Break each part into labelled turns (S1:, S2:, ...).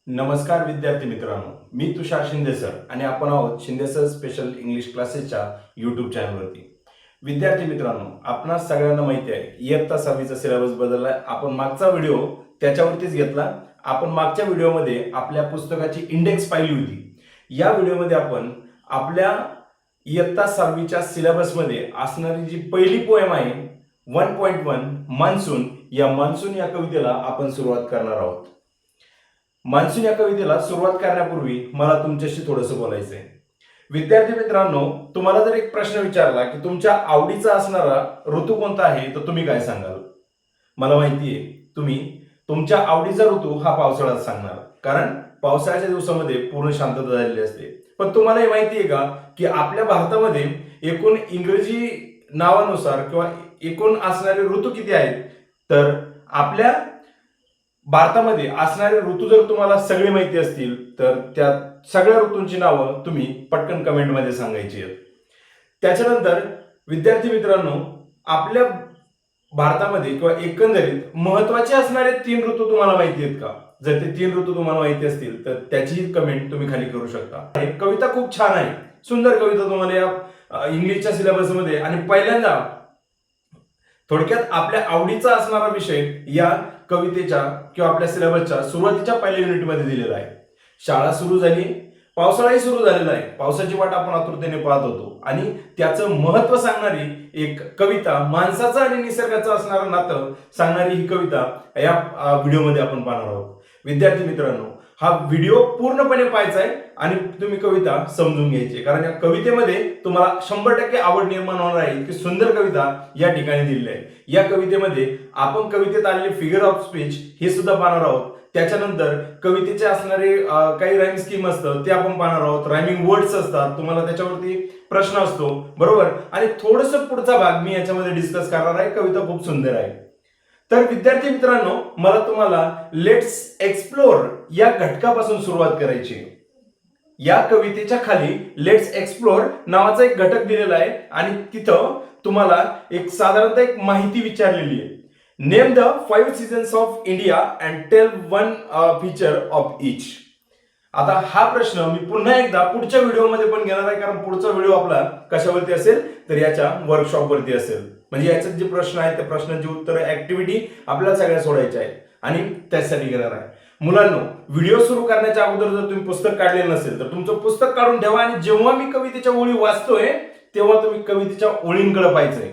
S1: नमस्कार विद्यार्थी मित्रांनो, मी तुषार शिंदे सर आणि आपण आहोत शिंदे सर स्पेशल इंग्लिश क्लासेसच्या यूट्यूब चॅनलवरती. विद्यार्थी मित्रांनो, आपणास सगळ्यांना माहिती आहे इयत्ता 6वीचा सिलेबस बदललाय. आपण मागचा व्हिडिओ त्याच्यावरतीच घेतला. आपण मागच्या व्हिडिओमध्ये आपल्या पुस्तकाची इंडेक्स पाहिली होती. या व्हिडिओमध्ये आपण आपल्या इयत्ता 6वीच्या सिलेबसमध्ये असणारी जी पहिली पोएम आहे 1.1 मान्सून, या मान्सून या कवितेला आपण सुरुवात करणार आहोत. मान्सून या कवितेला सुरुवात करण्यापूर्वी मला तुमच्याशी थोडंसं बोलायचं आहे. विद्यार्थी मित्रांनो, तुम्हाला जर एक प्रश्न विचारला की तुमच्या आवडीचा असणारा ऋतू कोणता आहे, तर तुम्ही काय सांगाल? मला माहिती आहे तुम्ही तुमच्या आवडीचा ऋतू हा पावसाळाच सांगणार, कारण पावसाळ्याच्या दिवसामध्ये पूर्ण शांतता झालेली असते. पण तुम्हाला हे माहिती आहे का की आपल्या भारतामध्ये एकूण इंग्रजी नावानुसार किंवा एकूण असणारे ऋतू किती आहेत? तर आपल्या भारतामध्ये असणारे ऋतू जर तुम्हाला सगळे माहिती असतील तर त्या सगळ्या ऋतूंची नावं तुम्ही पटकन कमेंटमध्ये सांगायची आहेत. त्याच्यानंतर विद्यार्थी मित्रांनो, आपल्या भारतामध्ये किंवा एकंदरीत महत्वाचे असणारे 3 ऋतू तुम्हाला माहिती आहेत का? जर ते 3 ऋतू तुम्हाला माहिती असतील तर त्याची कमेंट तुम्ही खाली करू शकता. ही कविता खूप छान आहे, सुंदर कविता तुम्हाला या इंग्लिशच्या सिलेबसमध्ये आणि पहिल्यांदा थोडक्यात आपल्या आवडीचा असणारा विषय या कवितेच्या किंवा आपल्या सिलेबसच्या सुरुवातीच्या पहिल्या युनिटमध्ये दिलेला आहे. शाळा सुरू झाली, पावसाळाही सुरू झालेला आहे. पावसाची वाट आपण आतुरतेने पाहत होतो आणि त्याचं महत्व सांगणारी एक कविता, माणसाचं आणि निसर्गाचं असणारं नातं सांगणारी ही कविता या व्हिडिओमध्ये आपण पाहणार आहोत. विद्यार्थी मित्रांनो, हा व्हिडिओ पूर्णपणे पाहायचा आहे आणि तुम्ही कविता समजून घ्यायची, कारण या कवितेमध्ये तुम्हाला 100% आवड निर्माण होणार आहे. इतकी सुंदर कविता या ठिकाणी दिलेली आहे. या कवितेमध्ये आपण कवितेत आलेले फिगर ऑफ स्पीच हे सुद्धा पाहणार आहोत. त्याच्यानंतर कवितेचे असणारे काही राईम स्कीम असतं ते आपण पाहणार आहोत. रायमिंग वर्ड्स असतात, तुम्हाला त्याच्यावरती प्रश्न असतो, बरोबर. आणि थोडंसं पुढचा भाग मी याच्यामध्ये डिस्कस करणार आहे. कविता खूप सुंदर आहे. तर विद्यार्थी मित्रांनो, मला तुम्हाला लेट्स एक्सप्लोर या घटकापासून सुरुवात करायची. या कवितेच्या खाली लेट्स एक्सप्लोर नावाचा एक घटक दिलेला आहे आणि तिथं तुम्हाला एक साधारणतः एक माहिती विचारलेली आहे. Name the 5 seasons of India and tell one feature of each. आता हा प्रश्न मी पुन्हा एकदा पुढच्या व्हिडिओमध्ये पण घेणार आहे, कारण पुढचा व्हिडिओ आपला कशावरती असेल तर याच्या वर्कशॉपवरती असेल. म्हणजे याच्यात जे प्रश्न आहेत त्या प्रश्नांची उत्तर ऍक्टिव्हिटी आपल्याला सगळ्या सोडायच्या आहेत आणि त्यासाठी घेणार आहे. मुलांनो, व्हिडिओ सुरू करण्याच्या अगोदर जर तुम्ही पुस्तक काढलेलं नसेल तर तुमचं पुस्तक काढून ठेवा आणि जेव्हा मी कवितेच्या ओळी वाचतोय तेव्हा तुम्ही कवितेच्या ओळींकडे पाहायचंय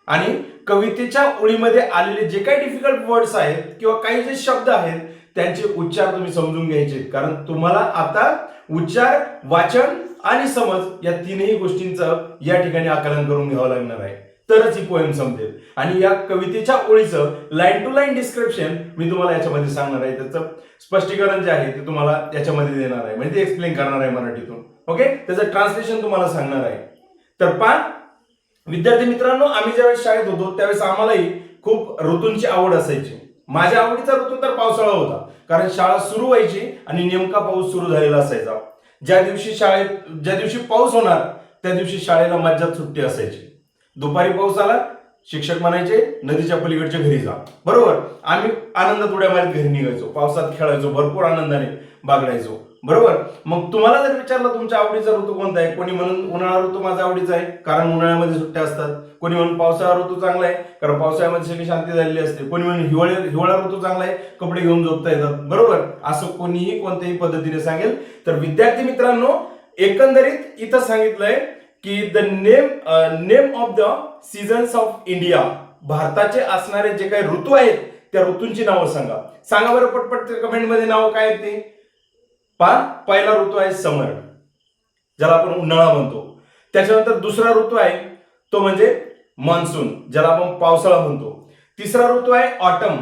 S1: आणि कवितेच्या ओळीमध्ये आलेले जे काही डिफिकल्ट वर्ड्स आहेत किंवा काही जे शब्द आहेत त्यांचे उच्चार तुम्ही समजून घ्यायचे, कारण तुम्हाला आता उच्चार, वाचन आणि समज या तीनही गोष्टींचं या ठिकाणी आकलन करून घ्यावं लागणार आहे, तरच ही पोएम समजेल. आणि या कवितेच्या ओळीचं लाईन टू लाईन डिस्क्रिप्शन मी तुम्हाला याच्यामध्ये सांगणार आहे. त्याचं स्पष्टीकरण जे आहे ते तुम्हाला याच्यामध्ये देणार आहे, म्हणजे ते एक्सप्लेन करणार आहे मराठीतून. ओके, त्याचं ट्रान्सलेशन तुम्हाला सांगणार आहे. तर पहा विद्यार्थी मित्रांनो, आम्ही ज्यावेळेस शाळेत होतो त्यावेळेस आम्हालाही खूप ऋतूंची आवड असायची. माझ्या आवडीचा ऋतू तर पावसाळा होता, कारण शाळा सुरू व्हायची आणि नेमका पाऊस सुरू झालेला असायचा. ज्या दिवशी पाऊस होणार त्या दिवशी शाळेला मज्जात सुट्टी असायची. दुपारी पाऊस आला, शिक्षक म्हणायचे नदीच्या पलीकडच्या घरी जा, बरोबर. आम्ही आनंदात उड्या मारीत घरी निघायचो, पावसात खेळायचो, भरपूर आनंदाने बागडायचो, बरोबर. मग तुम्हाला जर विचारलं तुमच्या आवडीचा ऋतू कोणता आहे, कोणी म्हणून उन्हाळा ऋतू माझा आवडीचा आहे कारण उन्हाळ्यामध्ये सुट्ट्या असतात, कोणी म्हणून पावसाळा ऋतू चांगला आहे कारण पावसाळ्यामध्ये सगळी शांती झालेली असते, कोणी म्हणून हिवाळा ऋतू चांगला आहे, कपडे घेऊन झोपता येतात, बरोबर. असं कोणीही कोणत्याही पद्धतीने सांगेल. तर विद्यार्थी मित्रांनो, एकंदरीत इथं सांगितलंय की the name of the seasons of India, भारताचे असणारे जे काही ऋतू आहेत त्या ऋतूंची नावं सांगा बरं पटपट कमेंटमध्ये. नाव काय आहेत ते पहा. पहिला ऋतू आहे समर, ज्याला आपण उन्हाळा म्हणतो. त्याच्यानंतर दुसरा ऋतू आहे तो म्हणजे मान्सून, ज्याला आपण पावसाळा म्हणतो. तिसरा ऋतू आहे ऑटम,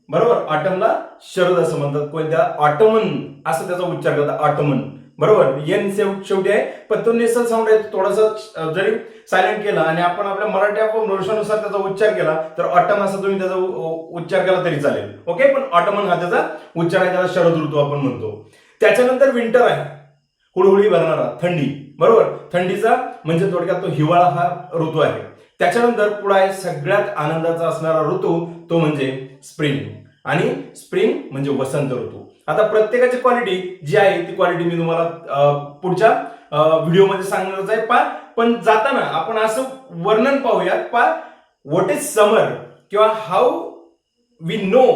S1: बरोबर. ऑटमला शरद असं म्हणतात, कोणत्या ऑटमन असं त्याचा उच्चार करतात, ऑटमन, बरोबर. एन शेवटी आहे, पण तो नेसल साऊंड आहे, थोडासा जरी सायलेंट केला आणि आपण आपल्या मराठी भाषेनुसार त्याचा उच्चार केला तर ऑटम असा तुम्ही त्याचा उच्चार केला तरी चालेल. ओके, पण ऑटमन हा त्याचा उच्चार आहे, त्याला शरद ऋतू आपण म्हणतो. त्याच्यानंतर विंटर आहे, हुळहुळी भरणारा, थंडी, बरोबर. थंडीचा म्हणजे थोडक्यात तो हिवाळा हा ऋतू आहे. त्याच्यानंतर पुढे आहे सगळ्यात आनंदाचा असणारा ऋतू, तो म्हणजे स्प्रिंग. आणि स्प्रिंग म्हणजे वसंत ऋतू. आता प्रत्येकाची क्वालिटी जी आहे ती क्वालिटी मी तुम्हाला पुढच्या व्हिडिओमध्ये सांगणारच आहे. पण जाताना आपण असं वर्णन पाहूयात व्हॉट इज समर किंवा how we know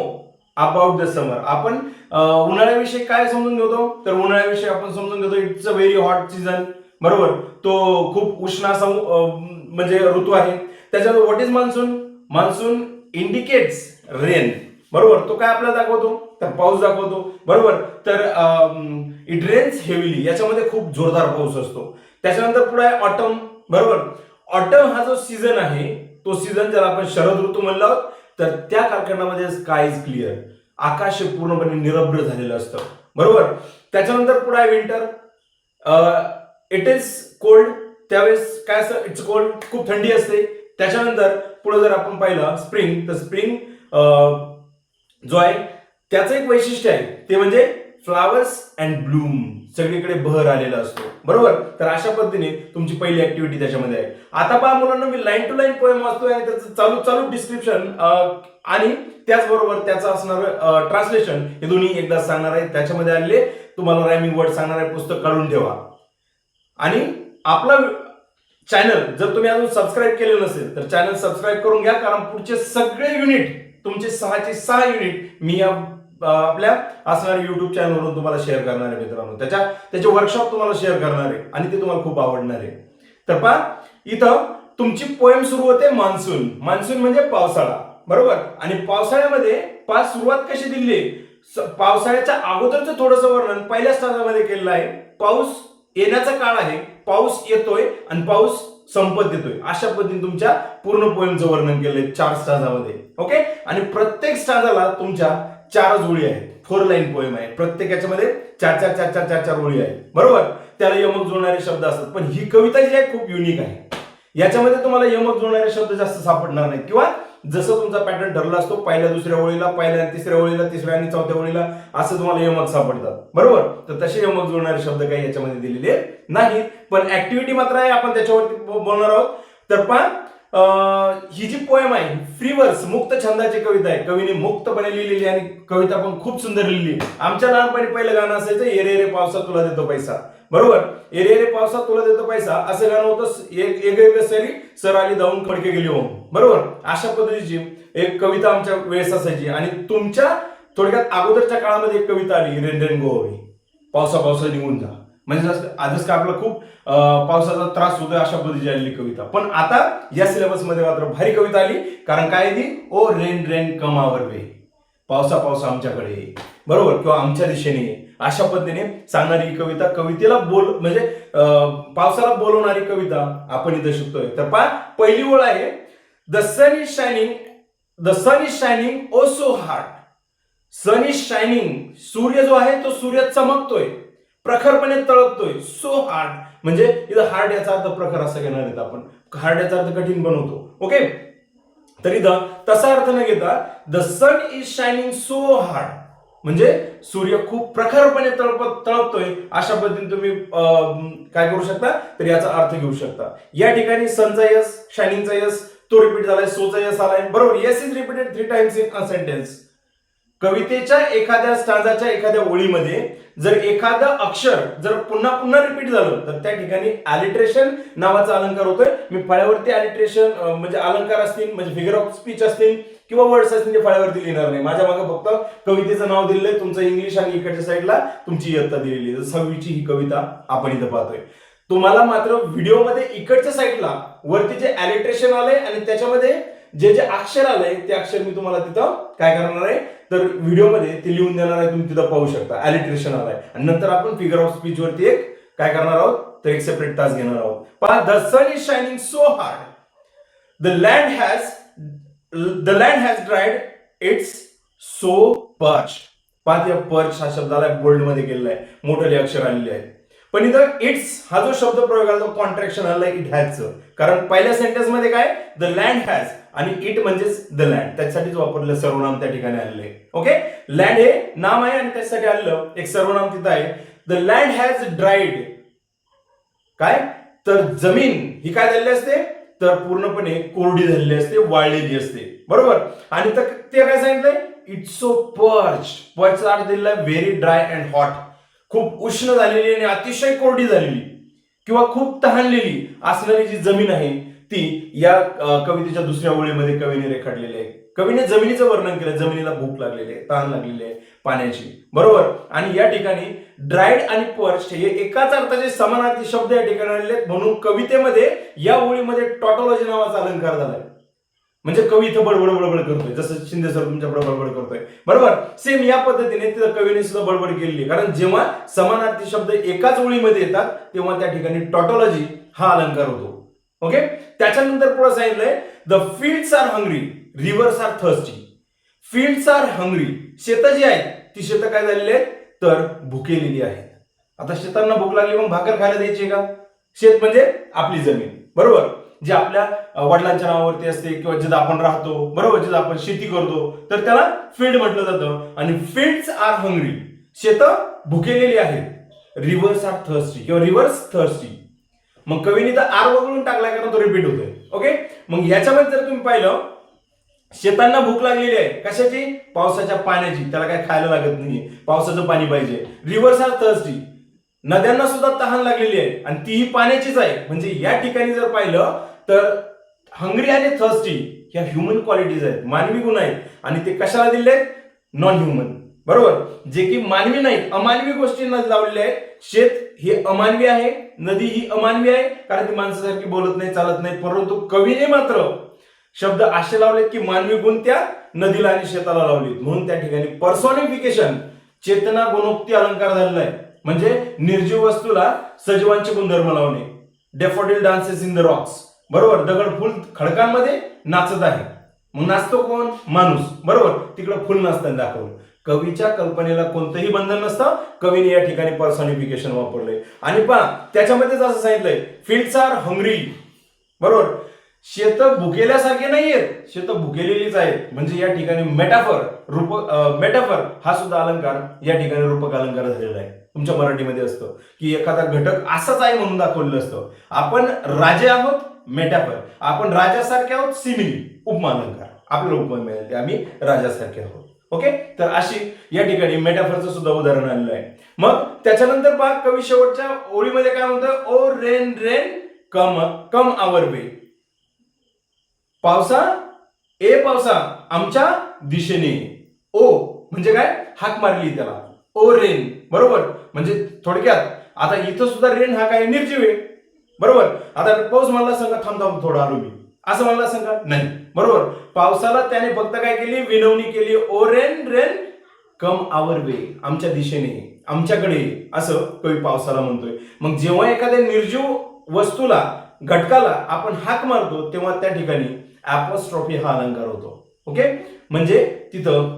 S1: about the summer. आपण उन्हाळ्याविषयी काय समजून घेतो, तर उन्हाळ्याविषयी आपण समजून घेतो it's a very hot season, बरोबर. तो खूप उष्ण असा म्हणजे ऋतू आहे. त्याच्यानंतर what is monsoon. Monsoon indicates rain, बरोबर. तो काय आपल्याला दाखवतो, तर पाऊस दाखवतो, बरोबर. तर इट रेन्स हेविली, याच्यामध्ये खूप जोरदार पाऊस असतो. त्याच्यानंतर पुढे आहे ऑटम, बरोबर. ऑटम हा जो सीझन आहे तो सीझन ज्याला आपण शरद ऋतू म्हणलो आहोत, तर त्या कालखंडामध्ये स्काय इज क्लिअर, आकाश पूर्णपणे निरभ्र झालेलं असतं, बरोबर. त्याच्यानंतर पुढे आहे विंटर. इट इज कोल्ड, त्यावेळेस काय असतं, इट्स कोल्ड, खूप थंडी असते. त्याच्यानंतर पुढे जर आपण पाहिलं स्प्रिंग, तर स्प्रिंग जो आहे त्याचं एक वैशिष्ट्य आहे ते म्हणजे फ्लावर्स अँड ब्लूम, सगळीकडे बहर आलेला असतो, बरोबर. तर अशा पद्धतीने तुमची पहिली ऍक्टिव्हिटी त्याच्यामध्ये आहे. आता पहा मुलांना, मी लाईन टू लाईन पोएम वाचतोय आणि त्याचं चालू चालू डिस्क्रिप्शन आणि त्याचबरोबर त्याचं असणारं ट्रान्सलेशन हे दोन्ही एकदा सांगणार आहे. त्याच्यामध्ये आलेले तुम्हाला रायमिंग वर्ड सांगणार आहे, पुस्तक काढून ठेवा. आणि आपला चॅनल जर तुम्ही अजून सबस्क्राईब केलेलं नसेल तर चॅनल सबस्क्राईब करून घ्या, कारण पुढचे सगळे युनिट तुमचे 6चे 6 युनिट मी आपल्या असणाऱ्या युट्यूब चॅनलवरून तुम्हाला शेअर करणार आहे मित्रांनो. त्याचे वर्कशॉप तुम्हाला शेअर करणार आहे आणि ते तुम्हाला खूप आवडणार आहे. तर पहा, इथं तुमची पोएम सुरू होते मान्सून. मान्सून म्हणजे पावसाळा, बरोबर. आणि पावसाळ्यामध्ये सुरुवात कशी दिली, पावसाळ्याच्या अगोदरचं थोडंसं वर्णन पहिल्या स्टांजामध्ये केलेलं आहे. पाऊस येण्याचा काळ आहे, पाऊस येतोय आणि पाऊस संपत येतोय, अशा पद्धतीने तुमच्या पूर्ण पोएमचं वर्णन केलंय 4 स्टांजामध्ये. ओके. आणि प्रत्येक स्टांजाला तुमच्या 4 ओळी आहेत, 4 लाईन पोएम आहे. प्रत्येक याच्यामध्ये 4 ओळी आहेत, बरोबर. त्याला यमक जुळणारे शब्द असतात. पण ही कविता जी आहे खूप युनिक आहे. याच्यामध्ये तुम्हाला यमक जुळणारे शब्द जास्त सापडणार नाही, किंवा जसं तुमचा पॅटर्न ठरला असतो, पहिल्या दुसऱ्या ओळीला, पहिल्या आणि तिसऱ्या ओळीला, तिसऱ्या आणि चौथ्या ओळीला असं तुम्हाला यमक सापडतात, बरोबर. तर तसे यमक जुळणारे शब्द काही याच्यामध्ये दिलेले नाहीत. पण ऍक्टिव्हिटी मात्र आहे, आपण त्याच्यावरती बोलणार आहोत. तर पहा, ही जी पोएम आहे फ्री वर्स, मुक्त छंदाची कविता आहे. कवीने मुक्तपणे लिहिलेली आणि कविता पण खूप सुंदर लिहिली. आमच्या लहानपणी पहिलं गाणं असायचं, ये रे रे पावसा तुला देतो पैसा, बरोबर. ये रे रे पावसा तुला देतो पैसा असं गाणं होतं. एक सरी सर आली धावून खडके गेली होम, बरोबर. अशा पद्धतीची एक कविता आमच्या वेळेस असायची. आणि तुमच्या थोडक्यात अगोदरच्या काळामध्ये एक कविता आली, रेन रेन गो अवे, पावसा पावसा निघून जा. म्हणजे आजच का आपला खूप पावसाचा त्रास होतोय अशा पद्धतीची आलेली कविता. पण आता या सिलेबसमध्ये मात्र भारी कविता आली, कारण काय ती, ओ rain rain come our way, पावसा पावसा आमच्याकडे, बरोबर, किंवा आमच्या दिशेने, अशा पद्धतीने सांगणारी ही कविता. कवितेला म्हणजे पावसाला बोलवणारी कविता आपण इथं शिकतोय. तर पहा, पहिली ओळ आहे, the sun is shining, the sun is shining oh so hard. Sun is shining, सूर्य जो आहे तो सूर्य चमकतोय, प्रखरपणे तळपतोय. सो हार्ड म्हणजे इथं हार्ड याचा अर्थ प्रखर असं घेणार आहेत आपण. हार्ड याचा अर्थ कठीण बनवतो, ओके. तर इथं तसा अर्थ न घेता the sun is shining so hard म्हणजे सूर्य खूप प्रखरपणे तळपतोय, अशा पद्धतीने तुम्ही काय करू शकता, तर याचा अर्थ घेऊ शकता. या ठिकाणी सनचा यस, शायनिंगचा यस तो रिपीट झालाय, सोचा यस आलाय, बरोबर. Yes is repeated 3 times in a sentence. कवितेच्या एखाद्या स्टांजाच्या एखाद्या ओळीमध्ये जर एखादं अक्षर जर पुन्हा पुन्हा रिपीट झालं तर त्या ठिकाणी अलिट्रेशन नावाचा अलंकार होतोय. मी फळ्यावरती अलिट्रेशन म्हणजे अलंकार असतील, म्हणजे फिगर ऑफ स्पीच असतील किंवा वर्ड्स असतील, ते फळ्यावरती लिहिणार नाही. माझ्या मागे फक्त कवितेचं नाव दिलेलं, तुमचं इंग्लिश आणि इकडच्या साईडला तुमची इयत्ता दिलेली आहे. 6वीची ही कविता आपण इथं पाहतोय. तुम्हाला मात्र व्हिडिओमध्ये इकडच्या साईडला वरती जे अलिट्रेशन आलंय आणि त्याच्यामध्ये जे जे अक्षर आलंय ते अक्षर मी तुम्हाला तिथं काय करणार आहे, तर व्हिडिओमध्ये ते लिहून देणार आहे, तुम्ही तिथं पाहू शकता. अलिट्रेशन आलाय आणि नंतर आपण फिगर ऑफ स्पीच वरती एक काय करणार आहोत, तर एक सेपरेट तास घेणार आहोत. पहा, the sun is shining so hard, the land has dried it's so parched. पहा, त्या पर्च हा शब्दाला बोल्ड मध्ये केलेला आहे, मोठे अक्षर आलेले आहेत. पण इथं इट्स हा जो शब्द प्रयोग आला तो कॉन्ट्रॅक्शन आलाय इट हॅजचं, कारण पहिल्या सेंटेन्स मध्ये काय, द लँड हॅज आणि इट म्हणजेच द लँड, त्याच्यासाठीच वापरलेलं सर्वनाम त्या ठिकाणी आलेलं आहे. ओके. लँड हे नाम आहे आणि त्याच्यासाठी आलेलं एक सर्वनाम तिथं आहे. द लँड हॅज ड्राईड, काय, तर जमीन ही काय झालेली असते, तर पूर्णपणे कोरडी झालेली असते, वाळलेली असते, बरोबर. आणि ते काय सांगितलंय, इट्स सो पर्चचा अर्थ दिलेला आहे व्हेरी ड्राय अँड हॉट, खूप उष्ण झालेली आणि अतिशय कोरडी झालेली किंवा खूप तहानलेली असणारी जी जमीन आहे ती या कवितेच्या दुसऱ्या ओळीमध्ये कवीने रेखाटलेली आहे. कवीने जमिनीचं वर्णन केलं, जमिनीला भूक लागलेली आहे, तहान लागलेली आहे पाण्याची, बरोबर. आणि या ठिकाणी ड्राईड आणि पर्च हे एकाच अर्थाचे समानार्थी शब्द या ठिकाणी आलेले आहेत, म्हणून कवितेमध्ये या ओळीमध्ये टॉटॉलॉजी नावाचा अलंकार झालाय. म्हणजे कवी इथं बडबड बडबड करतोय, जसं शिंदे सर तुमच्याकडे बडबड करतोय, बरोबर. सेम या पद्धतीने तिथं कवीने सुद्धा बडबड केलेली, कारण जेव्हा समानार्थी शब्द एकाच ओळीमध्ये येतात तेव्हा त्या ठिकाणी टॉटॉलॉजी हा अलंकार होतो. ओके. त्याच्यानंतर पुढे सांगितलंय the fields are hungry, rivers are thirsty. Fields are hungry, शेतं जी आहेत ती शेतं काय झालेली आहेत तर भुकेलेली आहेत. आता शेतांना भूक लागली मग भाकर खायला द्यायची का? शेत म्हणजे आपली जमीन, बरोबर, जी आपल्या वडिलांच्या नावावरती असते किंवा जिथं आपण राहतो, बरोबर, जिथं आपण शेती करतो, तर त्याला फील्ड म्हटलं जातं. आणि फील्ड्स आर हंग्री, शेतं भुकेलेली आहेत. रिव्हर्स आर थर्स्टी किंवा रिव्हर्स थर्स्टी. मग कवीने तर आर वगळून टाकलाय कारण तो रिपीट होतोय. ओके. मग ह्याच्यामध्ये जर तुम्ही पाहिलं शेतांना भूक लागलेली आहे, कशाची? पावसाच्या पाण्याची, त्याला काय खायला लागत नाहीये, पावसाचं पाणी पाहिजे. रिव्हर्स आर थर्स्टी, नद्यांना सुद्धा तहान लागलेली आहे आणि तीही पाण्याचीच आहे. म्हणजे या ठिकाणी जर पाहिलं तर हंग्री आणि थर्स्टी ह्या ह्युमन क्वालिटीज आहेत, मानवी गुण आहेत. आणि ते कशाला दिले आहेत? नॉन ह्युमन, बरोबर, जे की मानवी नाहीत, अमानवी गोष्टींना लावलेले आहेत. शेत हे अमानवी आहे, नदी ही अमानवी आहे कारण ती माणसासारखी बोलत नाही, चालत नाही. परंतु कवीने मात्र शब्द असे लावलेत की मानवी गुण त्या नदीला आणि शेताला लावलेत. म्हणून त्या ठिकाणी पर्सॉनिफिकेशन, चेतना गुणोक्ती अलंकार झालेला आहे. म्हणजे निर्जीव वस्तूला सजीवांचे गुणधर्म लावणे. Daffodil dances in the Roxx, बरोबर, दगड फुल खडकांमध्ये नाचत आहे. मग नाचतो कोण? माणूस, बरोबर, तिकडे फुल नाचताना दाखवलं. कवीच्या कल्पनेला कोणतंही बंधन नसतं. कवीने या ठिकाणी पर्सॉनिफिकेशन वापरलंय. आणि पहा त्याच्यामध्येच असं सांगितलंय फील्ड्स आर हंग्री, बरोबर, शेत भुकेल्यासारखे नाहीयेत, शेत भुकेलेलीच आहेत. म्हणजे या ठिकाणी मेटाफर, मेटाफर हा सुद्धा अलंकार या ठिकाणी रूपक अलंकार झालेला आहे. तुमच्या मराठीमध्ये असतं की एखादा घटक असाच आहे म्हणून दाखवलेलं असतं. आपण राजे आहोत, मेटाफर. आपण राजासारखे आहोत, सिमिली, उपमा अलंकार. आपल्याला उपमा मिळेल, आम्ही राजासारखे आहोत. ओके. तर अशी या ठिकाणी मेटाफरचं सुद्धा उदाहरण आलेलं आहे. मग त्याच्यानंतर पहा कवी शेवटच्या ओळीमध्ये काय म्हणतोय? O rain rain come come our way. पावसा, ए पावसा आमच्या दिशेने. ओ म्हणजे काय? हाक मारली त्याला. ओ रेन, बरोबर, म्हणजे थोडक्यात आता इथं सुद्धा रेन हा काय निर्जीव आहे, बरोबर. आता पाऊस म्हणला सांगा थांब थांब थोडं आलो मी, असं म्हणला सांगा नाही, बरोबर. पावसाला त्याने फक्त काय केली? विनवणी केली. ओ रेन रेन कम आवर वे, आमच्या दिशेने, आमच्याकडे, असं कवी पावसाला म्हणतोय. मग जेव्हा एखाद्या निर्जीव वस्तूला, घटकाला आपण हाक मारतो तेव्हा त्या ठिकाणी ॲपॉस्ट्रॉफी हा अलंकार होतो. ओके. म्हणजे तिथं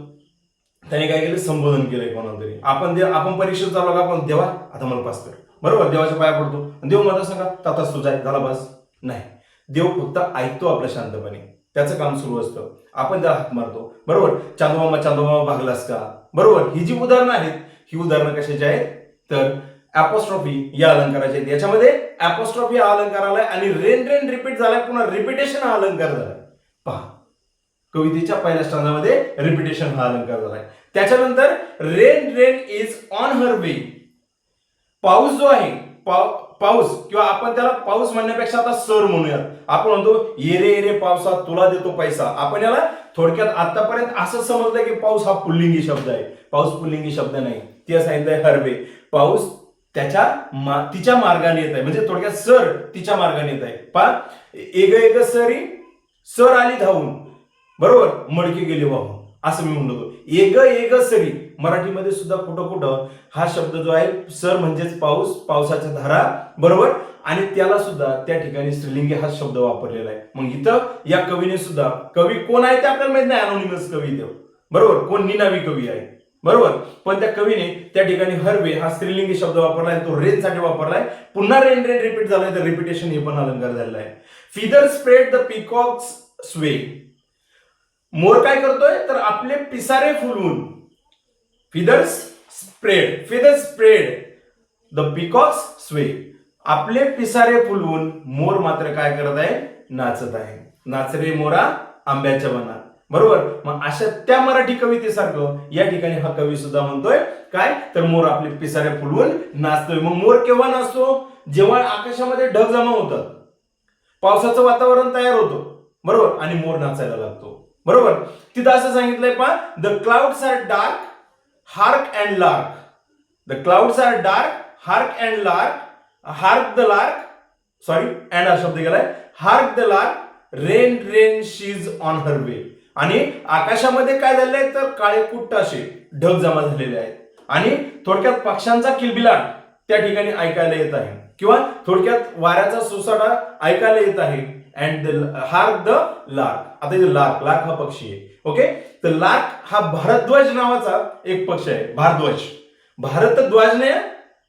S1: त्याने काय केलं? संबोधन केलंय कोणाला तरी. आपण परीक्षेत चालू का? आपण देवा आता मला पास कर, बरोबर, देवाच्या पाया पडतो. देव मला सांगा ताताच तुझा झाला बस, नाही. देव फक्त ऐकतो आपल्या शांतपणे, त्याचं काम सुरू असतं. आपण त्याला हाक मारतो, बरोबर. चांदोमामा भागलास का, बरोबर. ही जी उदाहरणं आहेत ही उदाहरणं कशाची आहेत? तर ॲपॉस्ट्रॉफी या अलंकाराचे आहेत. याच्यामध्ये ॲपॉस्ट्रॉफी हा अलंकार आलाय आणि रेन रेन रिपीट झालाय, पुन्हा रिपिटेशन हा अलंकार झालाय. पहा कवितेच्या पहिल्या स्टांजामध्ये रिपिटेशन हा अलंकार झालाय. त्याच्यानंतर rain rain is on her way. पाऊस जो आहे, पाऊस किंवा आपण त्याला पाऊस म्हणण्यापेक्षा आता सर म्हणूयात. आपण म्हणतो ये रे पावसा तुला देतो पैसा. आपण याला थोडक्यात आतापर्यंत असं समजलं की पाऊस हा पुल्लिंगी शब्द आहे. पाऊस पुल्लिंगी शब्द नाही. ती सांगितलंय हरवे. पाऊस तिच्या मार्गाने येत आहे, म्हणजे थोडक्यात सर तिच्या मार्गाने येत आहे. पहा एग एग सरी, सर आली धावून, बरोबर, मडके गेले वाहून, असं मी म्हणतो. एग एग सरी मराठीमध्ये सुद्धा कुठं कुठं हा शब्द जो आहे सर म्हणजेच पाऊस, पावसाच्या धारा, बरोबर, आणि त्याला सुद्धा त्या ठिकाणी स्त्रीलिंगी हा शब्द वापरलेला आहे. मग इथं या कवीने सुद्धा, कवी कोण आहे ते आपल्याला माहित नाही, अनोनिमस कवी देव, बरोबर, कोण निनावी कवी आहे, बरोबर. पण त्या कवीने त्या ठिकाणी हरवे हा स्त्रीलिंगी शब्द वापरलाय, तो रेन साठी वापरलाय. पुन्हा रेन रेन रिपीट झालाय तर रिपिटेशन हे पण अलंकार झालेला आहे. Feather spread the peacock's sway. मोर काय करतोय तर आपले पिसारे फुलवून. Feather spread the peacock's sway. आपले पिसारे फुलवून मोर मात्र काय करत आहे? नाचत आहे. नाच रे मोरा आंब्याच्या वनात. बरोबर. मग अशा त्या मराठी कवितेसारखं या ठिकाणी हा कवी सुद्धा म्हणतोय काय, तर मोर आपले पिसारे फुलवून नाचतोय. मग मोर केव्हा नाचतो, जेव्हा आकाशामध्ये ढग जमा होतात, पावसाचं वातावरण तयार होतं, बरोबर, आणि मोर नाचायला लागतो. बरोबर. तिथं असं सांगितलंय पहा, the clouds are dark hark and lark. The clouds are dark hark and lark, hark the lark, sorry and हा शब्द गेलाय, hark the lark, rain rain she is on her way. आणि आकाशामध्ये काय झालंय, तर काळे कुट्ट असे ढग जमा झालेले आहेत आणि थोडक्यात पक्ष्यांचा किलबिलाट त्या ठिकाणी ऐकायला येत आहे, किंवा थोडक्यात वाऱ्याचा सुसाटा ऐकायला येत आहे. And hark the lark. आता इथे लार्क, लार्क हा पक्षी आहे. ओके. तर लार्क हा भारद्वाज नावाचा एक पक्षी आहे. भारद्वाज, भारतध्वज ने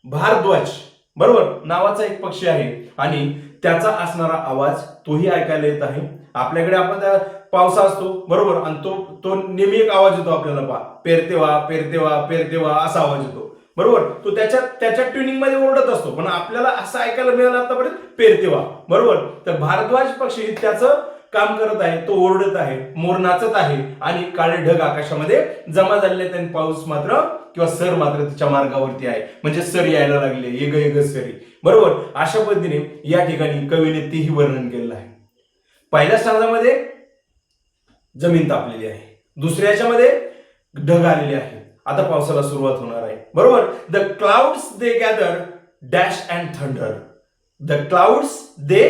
S1: भारद्वाज, बरोबर, नावाचा एक पक्षी आहे आणि त्याचा असणारा आवाज तोही ऐकायला येत आहे. आपल्याकडे आपण पावसा असतो, बरोबर, आणि तो तो नेहमी एक आवाज येतो आपल्याला, पहा, पेरतेवा पेरतेवा पेरतेवा असा आवाज येतो, बरोबर. तो त्याच्या ट्युनिंग मध्ये ओरडत असतो, पण आपल्याला असं ऐकायला मिळालं आतापर्यंत पेरतेवा, बरोबर. तर भारद्वाज पक्षी त्याचं काम करत आहे, तो ओरडत आहे, मोर नाचत आहे आणि काळे ढग आकाशामध्ये जमा झालेले आहेत आणि पाऊस मात्र किंवा सर मात्र तिच्या मार्गावरती आहे, म्हणजे सर यायला लागले, एग एग सरी, बरोबर. अशा पद्धतीने या ठिकाणी कवीने तेही वर्णन केलेलं आहे. पहिल्या स्टांजामध्ये जमीन तापलेली आहे, दुसऱ्याच्यामध्ये ढग आलेले आहे, आता पावसाला सुरुवात होणार आहे, बरोबर. The clouds they gather dash and thunder. The clouds they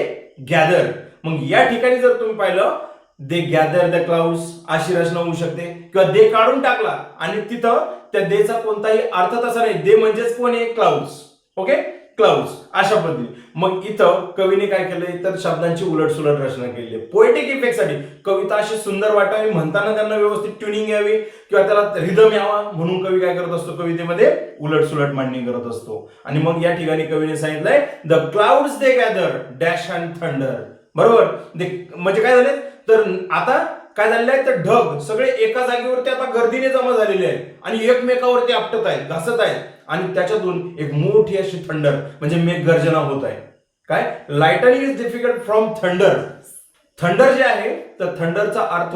S1: gather. मग या ठिकाणी जर तुम्ही पाहिलं, दे गॅदर द क्लाउड्स अशी रचना होऊ शकते, किंवा दे काढून टाकला आणि तिथं त्या देचा कोणताही अर्थ तसा नाही, दे म्हणजेच कोण आहे, क्लाउड्स. ओके, क्लाउड्स अशा पद्धतीने. मग इथं कवीने काय केलंय, तर शब्दांची उलटसुलट रचना केली आहे पोएटिक इफेक्टसाठी. कविता अशी सुंदर वाटावी, म्हणताना त्यांना व्यवस्थित ट्युनिंग यावी किंवा त्याला रिदम यावा म्हणून कवी काय करत असतो, कवितेमध्ये उलटसुलट मांडणी करत असतो. आणि मग या ठिकाणी कवीने सांगितलंय, the clouds they gather dash and thunder, बरोबर. म्हणजे काय झाले, तर आता काय झालेलं आहे, तर ढग सगळे एका जागेवरती आता गर्दीने जमा झालेले आहेत आणि एकमेकावरती आपटत आहेत, घासत आहेत आणि त्याच्यातून एक मोठी अशी थंडर म्हणजे मेघगर्जना होत आहे. काय, lightning is difficult from thunder. Thunder जे आहे, तर थंडरचा अर्थ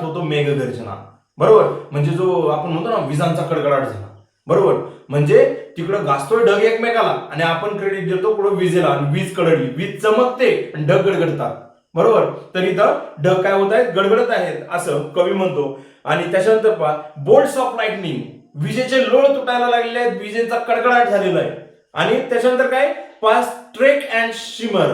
S1: होतो मेघगर्जना, बरोबर. म्हणजे जो आपण म्हणतो ना विजांचा कडकडाट झाला, बरोबर. म्हणजे तिकडं घासतोय ढग एकमेकाला आणि आपण क्रेडिट देतो कुठं विजेला, आणि वीज कडकली, वीज चमकते आणि ढग गडगडतात, बरोबर. तर इथं ढग काय होत आहेत, गडगडत आहेत असं कवी म्हणतो. आणि त्याच्यानंतर पहा, बोल्ट्स ऑफ लाइटनिंग, विजेचे लोळ तुटायला लागलेले आहेत, विजेचा कडकडाट झालेला आहे. आणि त्याच्यानंतर काय, पहा, streak and shimmer,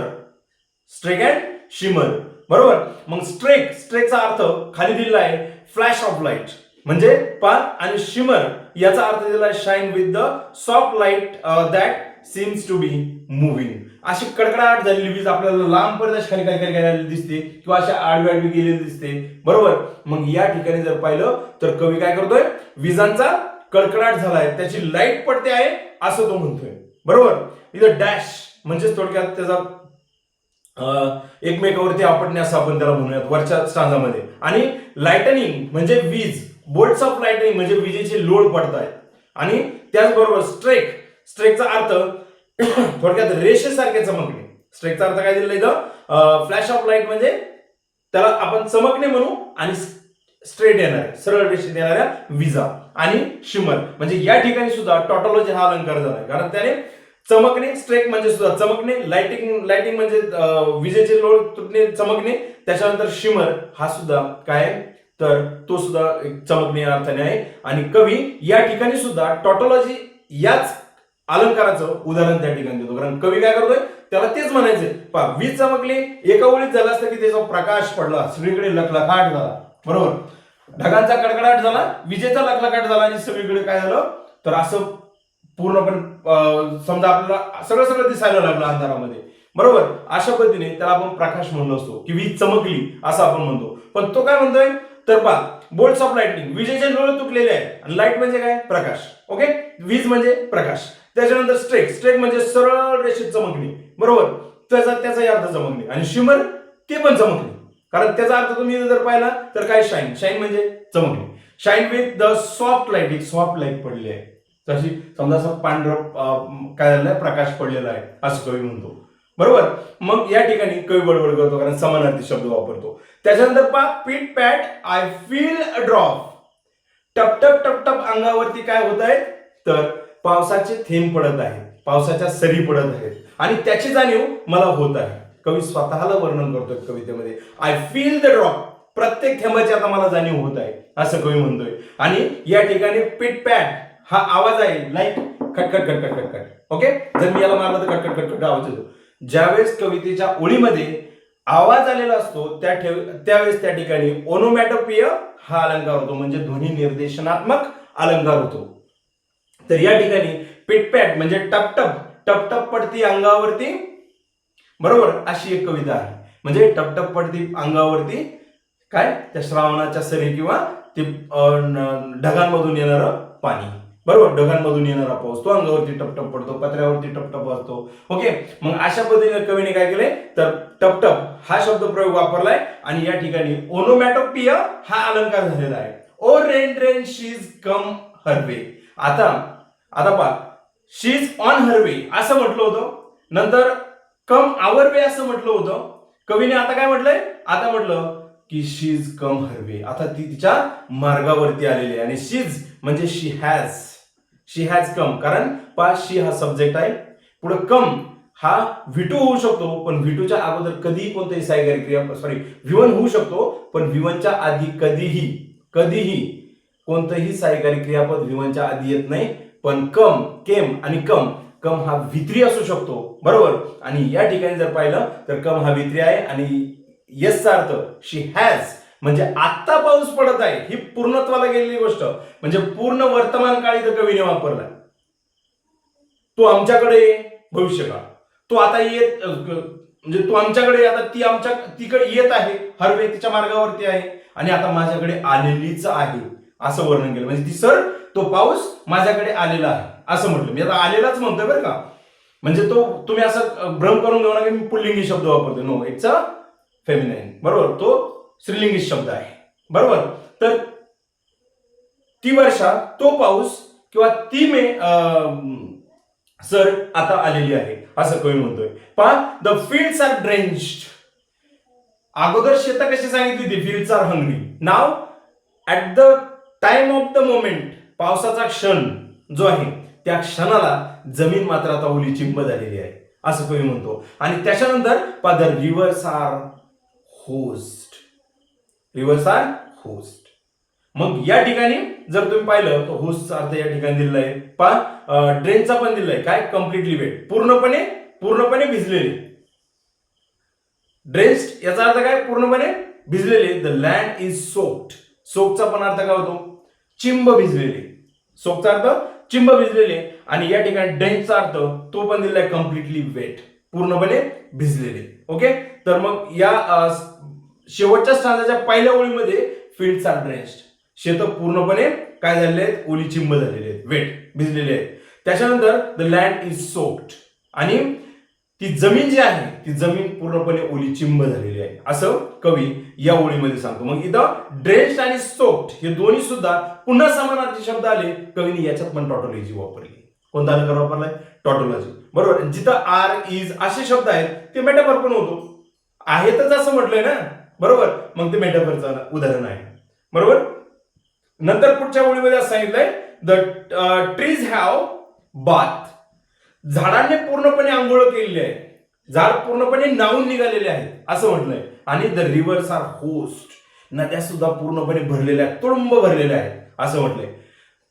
S1: streak and shimmer, बरोबर. मग स्ट्रेकचा अर्थ खाली दिलेला आहे, फ्लॅश ऑफ लाईट, म्हणजे पहा, आणि शिमर याचा अर्थ दिला आहे, shine with the soft light that seems to be moving. अशी कडकडाट झालेली वीज आपल्याला लांब पडदाच खाली काय दिसते, किंवा अशा आडवी गेलेली दिसते, बरोबर. मग या ठिकाणी जर पाहिलं तर कवी काय करतोय, विजांचा कडकडाट झालाय, त्याची लाईट पडते आहे असं तो म्हणतोय, बरोबर. इथं डॅश म्हणजे थोडक्यात त्याचा एकमेकावरती आपटणे असं आपण त्याला म्हणूयात वरच्या स्टांजामध्ये. आणि लाइटनिंग म्हणजे वीज, बोल्ट्स ऑफ लाइटनिंग म्हणजे विजेचे लोळ पडत आहेत. आणि त्याचबरोबर स्ट्रेकचा अर्थ थोडक्यात रेषेसारखे चमकणे. स्ट्रेकचा अर्थ काय दिलेला इथं, फ्लॅश ऑफ लाईट म्हणजे त्याला आपण चमकणे म्हणू, आणि स्ट्रेट येणाऱ्या सरळ रेषेत येणाऱ्या विजा. आणि शिमर म्हणजे या ठिकाणी सुद्धा टॉटॉलॉजी हा अलंकार झाला, कारण त्याने चमकणे, स्ट्रेक म्हणजे सुद्धा चमकणे, लाइटिंग म्हणजे विजेचे लोळ तुटणे, चमकणे. त्याच्यानंतर शिमर हा सुद्धा काय, तर तो सुद्धा चमकणे या अर्थाने आहे. आणि कवी या ठिकाणी सुद्धा टॉटॉलॉजी याच अलंकाराचं उदाहरण त्या ठिकाणी देतो, कारण कवी काय करतोय, त्याला तेच म्हणायचंय. पहा, वीज चमकली, एका ओळीत झालं असतं की त्याचा प्रकाश पडला, सगळीकडे लखलखाट झाला, बरोबर. ढगांचा कडकडाट झाला, विजेचा लखलखाट झाला आणि सगळीकडे काय झालं, तर असं पूर्णपणे समजा आपल्याला सगळं दिसायला लागलं अंधारामध्ये, बरोबर. अशा पद्धतीने त्याला आपण प्रकाश म्हणलो असतो, की वीज चमकली असं आपण म्हणतो. पण तो काय म्हणतोय, तर पहा, बोल्ट्स ऑफ लाइटनिंग, विजेचे लोळ तुटलेले आहेत, आणि लाईट म्हणजे काय, प्रकाश. ओके, वीज म्हणजे प्रकाश. त्याच्यानंतर स्ट्रेक म्हणजे सरळ रेषेत चमकणे, बरोबर, त्याचा अर्थ चमकणे. आणि शिमर ते पण चमकणे, कारण त्याचा अर्थ तुम्ही जर पाहिला तर काय, शाईन म्हणजे चमकणे. Shine with the soft light, एक सॉफ्ट लाईट पडली आहे, तशी समजा असं पांढरं काय झालंय, प्रकाश पडलेला आहे असं कवी म्हणतो. बरोबर. मग या ठिकाणी कवी बडबड करतो कारण समानार्थी शब्द वापरतो. त्याच्यानंतर पहा पीट पॅट आय फील अ ड्रॉप. टपटप टपटप अंगावरती काय होत आहे, तर पावसाचे थेंब पडत आहेत, पावसाच्या सरी पडत आहेत आणि त्याची जाणीव मला होत आहे. कवी स्वतःला वर्णन करतोय कवितेमध्ये. आय फील द ड्रॉप, प्रत्येक थेंबाची आता मला जाणीव होत आहे असं कवी म्हणतोय. आणि या ठिकाणी पिट पॅट हा आवाज आहे लाईक खटखट खटखट खटखट. ओके, जर मी याला मारलं तर खटखट खटखट आवाज येतो. ज्यावेळेस कवितेच्या ओळीमध्ये आवाज आलेला असतो त्यावेळेस त्या ठिकाणी ओनोमॅटोपिय हा अलंकार होतो, म्हणजे ध्वनी निर्देशनात्मक अलंकार होतो. तर या ठिकाणी पिटपॅट म्हणजे टपटप टपटप पडती अंगावरती, बरोबर, अशी एक कविता आहे. म्हणजे टपटप पडती अंगावरती काय, त्या श्रावणाच्या सरी किंवा ते ढगांमधून येणारं पाणी, बरोबर, ढगांमधून येणारा पाऊस, तो अंगावरती टपटप पडतो, पत्र्यावरती टपटप असतो. ओके, मग अशा पद्धतीने कवीने काय केले, तर टपटप हा शब्द प्रयोग वापरलाय आणि या ठिकाणी ओनोमॅटोपिय हा अलंकार झालेला आहे. O rain rain she is come her way. आता पहा, शी इज ऑन हर वे असं म्हटलं होतं, नंतर कम आवर वे असं म्हटलं होतं. कवीने आता काय म्हटलंय, आता म्हटलं की शी इज कम हर वे, आता ती तिच्या मार्गावरती आलेली आहे. आणि शीज म्हणजे शी हॅज कम, कारण पा शी हा सब्जेक्ट आहे, पुढे कम हा V2 होऊ शकतो, पण V2च्या अगोदर कधीही कोणताही सायगारी क्रिया V1 होऊ शकतो, पण V1च्या आधी कधीही कोणतंही सायगारी क्रियापद V1च्या आधी येत नाही. पण कम, केम आणि कम हा V3 असू शकतो, बरोबर. आणि या ठिकाणी जर पाहिलं तर कम हा V3 आहे आणि येसचा अर्थ शी हॅज, म्हणजे आत्ता पाऊस पडत आहे, ही पूर्णत्वाला गेलेली गोष्ट, म्हणजे पूर्ण वर्तमान काळ इथं कवीने वापरला. तो आमच्याकडे भविष्यकाळ, तो आता येत, म्हणजे तो आमच्याकडे, आता ती तिकडे येत आहे, हर वे तिच्या मार्गावरती आहे आणि आता माझ्याकडे आलेलीच आहे असं वर्णन केलं. म्हणजे ती सर, तो पाऊस माझ्याकडे आलेला आहे असं म्हटलं. मी आता आलेलाच म्हणतोय बरं का, म्हणजे तो तुम्ही असं भ्रम करून घेऊ नका की मी पुल्लिंगी शब्द वापरतो. नो, इट्स अ फेमिनाईन, बरोबर, तो स्त्रीलिंगी शब्द आहे, बरोबर. तर ती वर्षा, तो पाऊस किंवा ती सर आता आलेली आहे असं कवी म्हणतोय. पहा, द फील्ड्स आर ड्रेंच्ड. अगोदर शेतं कशी सांगितली होती, fields are hungry. Now at the time of the moment, पावसाचा क्षण जो आहे त्या क्षणाला जमीन मात्र आता ओली चिंब झालेली आहे असं कवी म्हणतो. आणि त्याच्यानंतर पहा, द रिव्हर्स आर होस्ट. मग या ठिकाणी जर तुम्ही पाहिलं तर होस्टचा अर्थ या ठिकाणी दिलेला आहे. पहा, ड्रेनचा पण दिलाय काय, कम्प्लिटली वेट, पूर्णपणे भिजलेले. ड्रेन्स्ड याचा अर्थ काय, पूर्णपणे भिजलेले. The land is soaked. सोकचा पण अर्थ काय होतो, चिंब भिजलेले. सोकचा अर्थ चिंब भिजलेले. आणि या ठिकाणी ड्रेन्सचा अर्थ तो पण दिलाय कम्प्लिटली वेट, पूर्णपणे भिजलेले. ओके, तर मग या शेवटच्या स्टांजाच्या पहिल्या ओळीमध्ये फील्ड्स आर ड्रेन्स्ड, शेत पूर्णपणे काय झालेले आहेत, ओली चिंब झालेले आहेत, वेट, भिजलेले आहेत. त्याच्यानंतर द लँड इज सोक्ड, आणि ती जमीन जी आहे ती जमीन पूर्णपणे ओली चिंब झालेली आहे असं कवी या ओळीमध्ये सांगतो. मग इथं ड्रेन्स्ड आणि सोक्ड हे दोन्ही सुद्धा पुन्हा समानार्थी शब्द आले. कवीने याच्यात पण टॉटोलॉजी वापरली. कोणता अलंकार वापरलाय, टॉटोलॉजी, बरोबर. जिथं आर, इज असे शब्द आहेत ते मेटाफर पण होतो, आहेतच असं म्हटलंय ना, बरोबर. मग ते मेटाफरचं उदाहरण आहे, बरोबर. नंतर पुढच्या ओळीमध्ये असं सांगितलंय, द ट्रीज हॅव बाथ. झाडांनी पूर्णपणे आंघोळ केलेली आहे, झाड पूर्णपणे न्हाऊन निघालेले आहेत असं म्हटलंय. आणि द रिव्हर्स आर होस्ट. नद्या सुद्धा पूर्णपणे भरलेल्या आहेत, तुडुंब भरलेल्या आहेत असं म्हटलंय.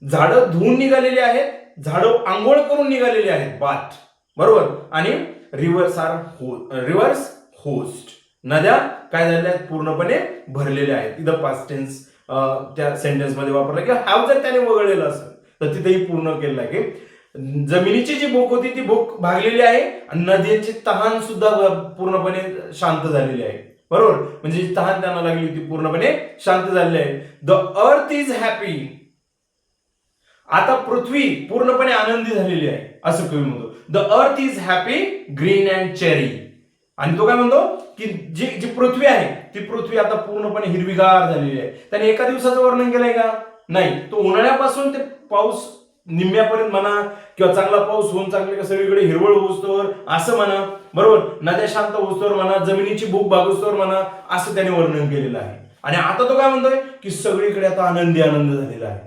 S1: झाडं धुवून निघालेली आहेत, झाडं आंघोळ करून निघालेली आहेत, बाथ, बरोबर. आणि रिव्हर्स होस्ट, नद्या काय झालेल्या आहेत, पूर्णपणे भरलेल्या आहेत. इथं पास्ट टेन्स त्या सेंटेन्स मध्ये वापरला की हॅव जर त्याने वगळलेलं असेल तर तिथेही पूर्ण केलं आहे की जमिनीची जी भूक होती ती भूक भागलेली आहे आणि नद्यांची तहान सुद्धा पूर्णपणे शांत झालेली आहे, बरोबर. म्हणजे जी तहान त्यांना लागली ती पूर्णपणे शांत झालेली आहे. The earth is happy. आता पृथ्वी पूर्णपणे आनंदी झालेली आहे असं कवी म्हणतो. The earth is happy, green and cherry. आणि तो काय म्हणतो की जी पृथ्वी आहे ती पृथ्वी आता पूर्णपणे हिरवीगार झालेली आहे. त्याने एका दिवसाचं वर्णन केलंय का, नाही. तो उन्हाळ्यापासून ते पाऊस निम्म्यापर्यंत म्हणा किंवा चांगला पाऊस होऊन चांगले सगळीकडे हिरवळ होऊस्तोवर असं म्हणा, बरोबर, नद्या शांत होऊस्तोवर म्हणा, जमिनीची भूक भागूस्तोवर म्हणा, असं त्याने वर्णन केलेलं आहे. आणि आता तो काय म्हणतोय की सगळीकडे आता आनंदी आनंद झालेला आहे,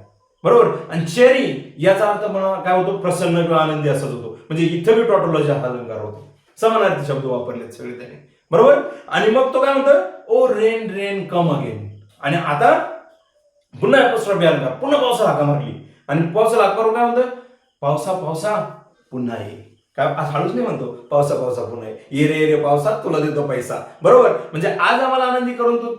S1: बरोबर. आणि चेरी याचा अर्थ म्हणा काय होतो, प्रसन्न किंवा आनंदी असाच होतो. म्हणजे इथं बी टॉटोलॉजी हा अलंकार होतो, समानार्थी शब्द वापरलेत सगळे त्याने, बरोबर. आणि मग तो काय म्हणतोय, O rain rain come again. आणि आता पुन्हा अपस्ट्रॉफी अलंकार, पुन्हा पावसाला हाका मारली. आणि पावसाला हाका मारून काय म्हणतोय, पावसा पावसा पुन्हा ये. काय हळूच नाही म्हणतो, पावसा पावसा पुन्हा ये रे ये रे पावसा तुला देतो पैसा, बरोबर. म्हणजे आज आम्हाला आनंदी करून तू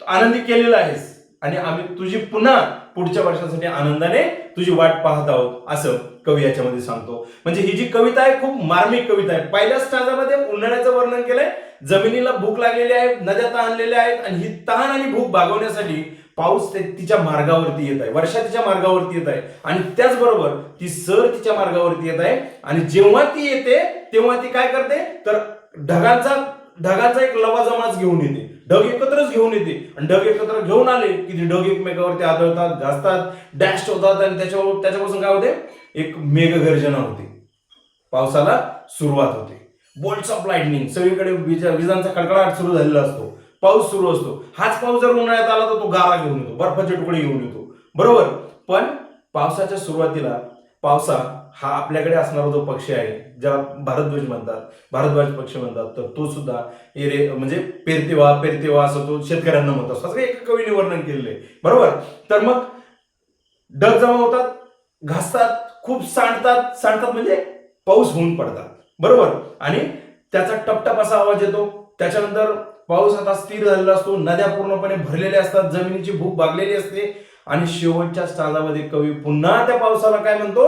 S1: आनंदी केलेला आहेस आणि आम्ही तुझी पुन्हा पुढच्या वर्षासाठी आनंदाने तुझी वाट पाहत आहोत, असं कवी याच्यामध्ये सांगतो. म्हणजे ही जी कविता आहे खूप मार्मिक कविता आहे. पहिल्या स्टांजामध्ये उन्हाळ्याचं वर्णन केलंय, जमिनीला भूक लागलेली आहे, नद्या तहानलेल्या आहेत आणि ही तहान आणि भूक भागवण्यासाठी पाऊस तिच्या मार्गावरती येत आहे, वर्षा तिच्या मार्गावरती येत आहे. आणि त्याचबरोबर ती सर तिच्या मार्गावरती येत आहे. आणि जेव्हा ती येते तेव्हा ती काय करते, तर ढगांचा एक लवाजमाच घेऊन येते, ढग एकत्रच घेऊन येते. आणि ढग एकत्र घेऊन आले की ती ढग एकमेकावरती आदळतात, घासतात, डॅश होतात आणि त्याच्यापासून काय होते, एक मेघगर्जना होते, पावसाला सुरुवात होते. बोल्ट्स ऑफ लाइटनिंग, सगळीकडे विजांचा कडकडाट सुरू झालेला असतो, पाऊस सुरू असतो. हाच पाऊस जर उन्हाळ्यात आला तर तो गारा घेऊन येतो, बर्फाचे तुकडे घेऊन येतो, बरोबर. पण पावसाच्या सुरुवातीला पावसा हा आपल्याकडे असणारा जो पक्षी आहे, ज्याला भारद्वाज म्हणतात, भारद्वाज पक्षी म्हणतात, तर तो सुद्धा म्हणजे पेरतेवा असं तो शेतकऱ्यांना म्हणतो, असं एका कवीने वर्णन केलेलं आहे, बरोबर. तर मग ढग जमा होतात, घासतात, खूप सांडतात म्हणजे पाऊस होऊन पडतात, बरोबर. आणि त्याचा टपटप असा आवाज येतो. त्याच्यानंतर पाऊस आता स्थिर झालेला असतो, नद्या पूर्णपणे भरलेल्या असतात, जमिनीची भूक भागलेली असते. आणि शेवटच्या स्टांजामध्ये कवी पुन्हा त्या पावसाला काय म्हणतो,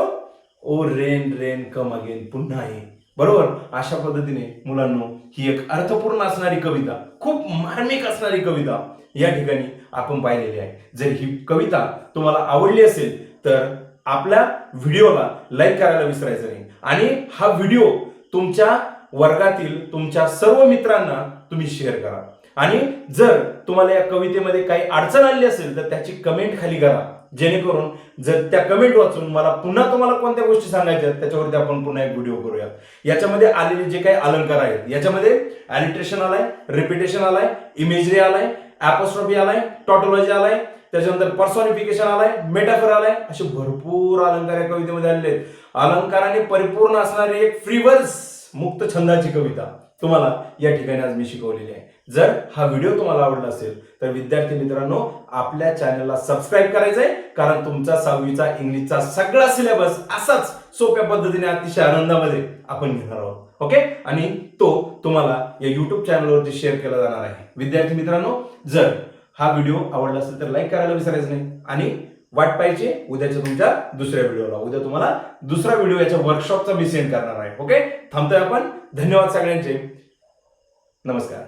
S1: ओ रेन रेन कम अगेन, पुन्हा ये, बरोबर. अशा पद्धतीने मुलांनो ही एक अर्थपूर्ण असणारी कविता, खूप मार्मिक असणारी कविता या ठिकाणी आपण पाहिलेली आहे. जर ही कविता तुम्हाला आवडली असेल तर आपल्या व्हिडिओला लाईक करायला विसरायचं नाही. आणि हा व्हिडिओ तुमच्या वर्गातील तुमच्या सर्व मित्रांना तुम्ही शेअर करा. आणि जर तुम्हाला या कवितेमध्ये काही अडचण आली असेल तर त्याची कमेंट खाली करा, जेणेकरून जर त्या कमेंट वाचून मला पुन्हा तुम्हाला कोणत्या गोष्टी सांगायच्या त्याच्यावरती आपण पुन्हा एक व्हिडिओ करूया. याच्यामध्ये आलेले जे काही अलंकार आहेत, याच्यामध्ये अलिट्रेशन आलाय, रिपिटेशन आलाय, इमेजरी आलाय, ॲपोस्ट्रॉफी आलाय, टॉटोलॉजी आलाय, त्याच्यानंतर पर्सॉनिफिकेशन आलाय, मेटाफर आलाय, असे भरपूर अलंकार या कवितेमध्ये आलेले आहेत. अलंकाराने परिपूर्ण असणारी एक फ्रीवर्स मुक्त छंदाची कविता तुम्हाला या ठिकाणी आज मी शिकवलेली आहे. जर हा व्हिडिओ तुम्हाला आवडला असेल तर विद्यार्थी मित्रांनो आपल्या चॅनलला सबस्क्राईब करायचंय, कारण तुमचा 6वीचा इंग्लिशचा सगळा सिलेबस असाच सोप्या पद्धतीने अतिशय आनंदामध्ये आपण घेणार आहोत. ओके. आणि तो तुम्हाला या युट्यूब चॅनलवरती शेअर केला जाणार आहे. विद्यार्थी मित्रांनो जर हा व्हिडिओ आवडला असेल तर लाईक करायला विसरायचं नाही. आणि वाट पाहिजे उद्याच्या तुमच्या दुसऱ्या व्हिडिओला. उद्या तुम्हाला दुसरा व्हिडिओ याच्या वर्कशॉपचा मी सेंड करणार आहे. ओके. थांबतोय आपण. धन्यवाद सगळ्यांचे. नमस्कार.